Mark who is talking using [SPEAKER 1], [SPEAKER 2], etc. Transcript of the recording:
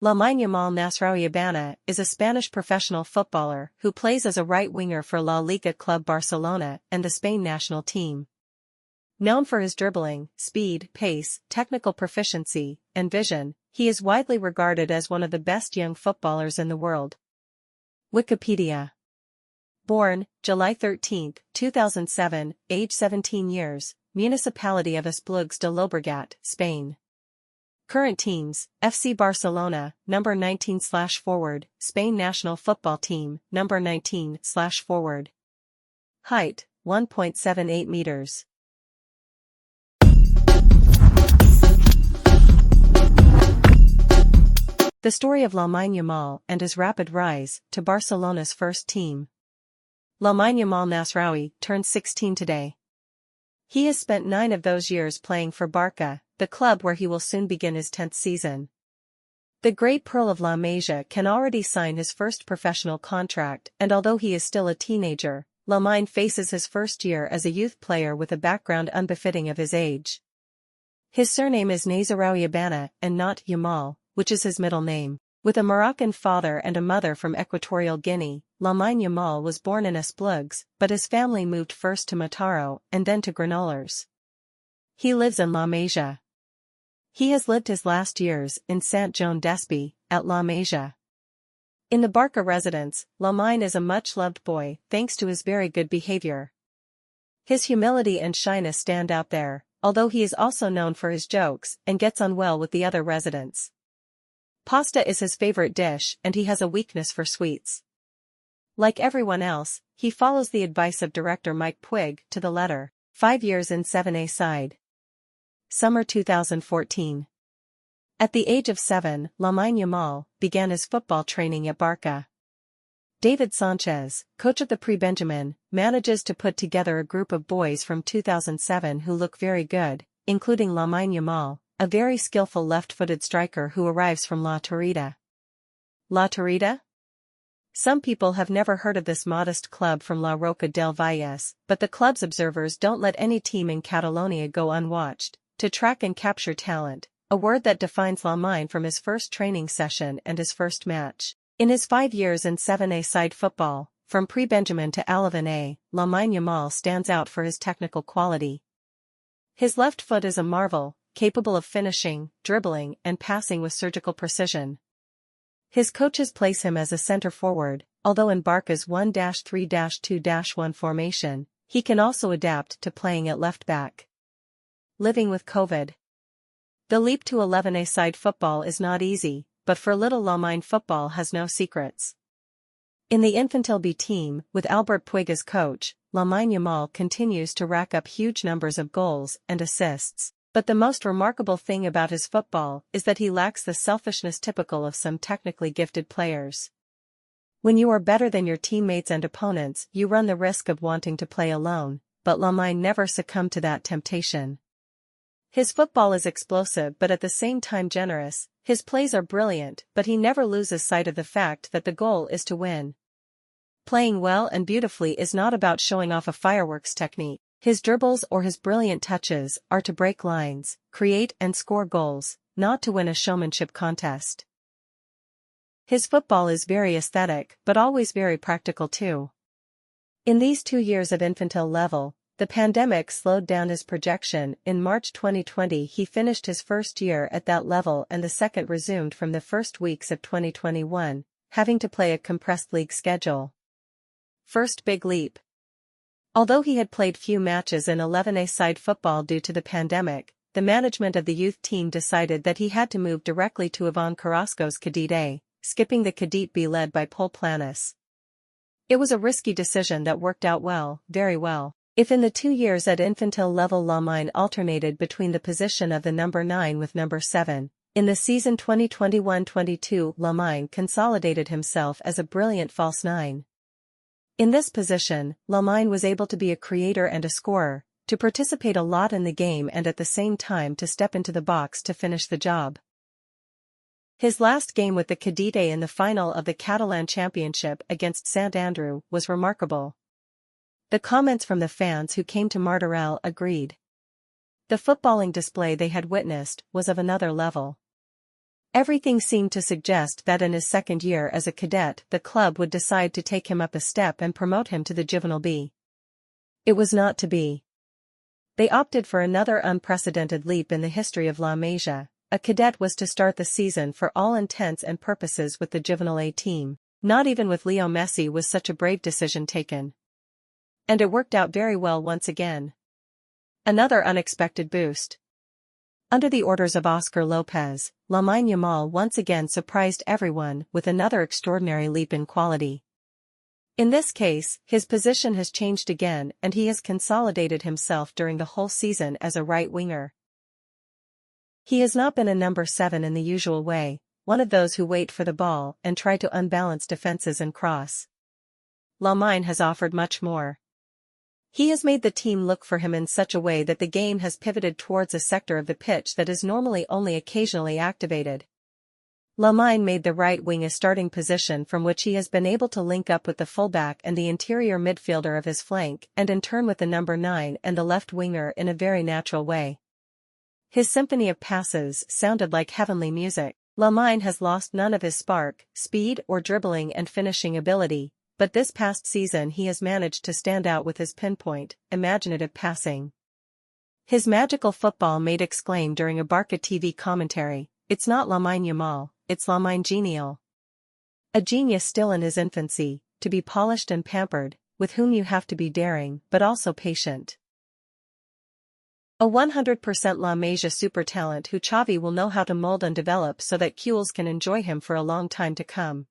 [SPEAKER 1] Lamine Yamal Nasraoui is a Spanish professional footballer who plays as a right winger for La Liga club Barcelona and the Spain national team. Known for his dribbling, speed, pace, technical proficiency, and vision, he is widely regarded as one of the best young footballers in the world. Wikipedia. Born, July 13, 2007, age 17 years, Municipality of Esplugues de Llobregat, Spain. Current teams: FC Barcelona, number 19/forward, Spain national football team, number 19/forward. Height: 1.78 meters. The story of Lamine Yamal and his rapid rise to Barcelona's first team. Lamine Yamal Nasraoui turns 16 today. He has spent 9 of those years playing for Barca, the club where he will soon begin his 10th season. The Grey Pearl of La Masia can already sign his first professional contract, and although he is still a teenager, Lamine faces his first year as a youth player with a background unbefitting of his age. His surname is Nasraoui and not Yamal, which is his middle name. With a Moroccan father and a mother from Equatorial Guinea, Lamine Yamal was born in Esplugues, but his family moved first to Mataró and then to Granollers. He lives in La Masia. He has lived his last years in Sant Joan d'Espí, at La Masia. In the Barca residence, Lamine is a much-loved boy thanks to his very good behavior. His humility and shyness stand out there, although he is also known for his jokes and gets on well with the other residents. Pasta is his favorite dish and he has a weakness for sweets. Like everyone else, he follows the advice of director Mike Puig to the letter. 5 years in 7A side. Summer 2014. At the age of 7, Lamine Yamal began his football training at Barca. David Sanchez, coach of the Pre-Benjamin, manages to put together a group of boys from 2007 who look very good, including Lamine Yamal, a very skillful left-footed striker who arrives from La Torrida. La Torrida? Some people have never heard of this modest club from La Roca del Valles, but the club's observers don't let any team in Catalonia go unwatched. To track and capture talent, a word that defines Lamine from his first training session and his first match. In his 5 years in 7A side football, from Pre-Benjamin to A, Lamine Yamal stands out for his technical quality. His left foot is a marvel, capable of finishing, dribbling, and passing with surgical precision. His coaches place him as a center forward, although in Barca's 1-3-2-1 formation, he can also adapt to playing at left back. Living with COVID. The leap to 11A side football is not easy, but for little Lamine football has no secrets. In the Infantil B team, with Albert Puig as coach, Lamine Yamal continues to rack up huge numbers of goals and assists. But the most remarkable thing about his football is that he lacks the selfishness typical of some technically gifted players. When you are better than your teammates and opponents, you run the risk of wanting to play alone, but Lamine never succumbed to that temptation. His football is explosive but at the same time generous, his plays are brilliant but he never loses sight of the fact that the goal is to win. Playing well and beautifully is not about showing off a fireworks technique. His dribbles or his brilliant touches are to break lines, create and score goals, not to win a showmanship contest. His football is very aesthetic but always very practical too. In these 2 years of Infantil level, the pandemic slowed down his projection. In March 2020 he finished his first year at that level and the second resumed from the first weeks of 2021, having to play a compressed league schedule. First big leap. Although he had played few matches in 11A side football due to the pandemic, the management of the youth team decided that he had to move directly to Iván Carrasco's Cadet A, skipping the Cadet B led by Pol Planes. It was a risky decision that worked out well, very well. If in the 2 years at Infantil level Lamine alternated between the position of the number 9 with number 7, in the season 2021-22 Lamine consolidated himself as a brilliant false 9. In this position, Lamine was able to be a creator and a scorer, to participate a lot in the game and at the same time to step into the box to finish the job. His last game with the Cadet A in the final of the Catalan Championship against Sant Andreu was remarkable. The comments from the fans who came to Mataró agreed. The footballing display they had witnessed was of another level. Everything seemed to suggest that in his second year as a cadet the club would decide to take him up a step and promote him to the juvenile B. It was not to be. They opted for another unprecedented leap in the history of La Masia. A cadet was to start the season for all intents and purposes with the juvenile A team. Not even with Lionel Messi was such a brave decision taken. And it worked out very well once again. Another unexpected boost. Under the orders of Oscar Lopez, Lamine Yamal once again surprised everyone with another extraordinary leap in quality. In this case, his position has changed again and he has consolidated himself during the whole season as a right winger. He has not been a number 7 in the usual way, one of those who wait for the ball and try to unbalance defenses and cross. Lamine has offered much more. He has made the team look for him in such a way that the game has pivoted towards a sector of the pitch that is normally only occasionally activated. Lamine made the right wing a starting position from which he has been able to link up with the fullback and the interior midfielder of his flank and in turn with the number 9 and the left winger in a very natural way. His symphony of passes sounded like heavenly music. Lamine has lost none of his spark, speed or dribbling and finishing ability, but this past season he has managed to stand out with his pinpoint, imaginative passing. His magical football mate exclaimed during a Barca TV commentary, "It's not Lamine Yamal, it's Lamine Genial. A genius still in his infancy, to be polished and pampered, with whom you have to be daring but also patient. A 100% La Masia super talent who Xavi will know how to mold and develop so that Queules can enjoy him for a long time to come."